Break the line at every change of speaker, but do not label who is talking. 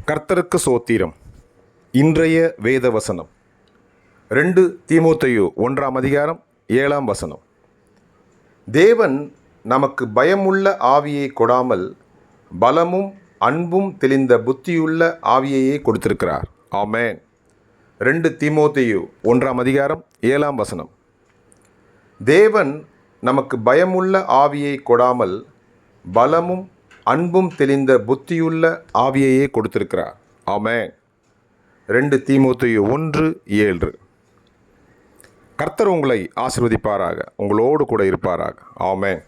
கர்த்தருக்கு சோத்திரம். இன்றைய வேத வசனம் 2 தீமோத்தேயு 1ஆம் அதிகாரம் 7ஆம் வசனம். தேவன் நமக்கு பயமுள்ள ஆவியை கொடாமல் பலமும் அன்பும் தெளிந்த புத்தியுள்ள ஆவியையே கொடுத்திருக்கிறார். ஆமென். 2 தீமோத்தேயு 1ஆம் அதிகாரம் 7ஆம் வசனம். தேவன் நமக்கு பயமுள்ள ஆவியை கொடாமல் பலமும் அன்பும் தெளிந்த புத்தியுள்ள ஆவியையே கொடுத்திருக்கிறார். ஆமென். 2 தீமோத்தேயு 1:7. கர்த்தர் உங்களை ஆசீர்வதிப்பாராக, உங்களோடு கூட இருப்பாராக. ஆமென்.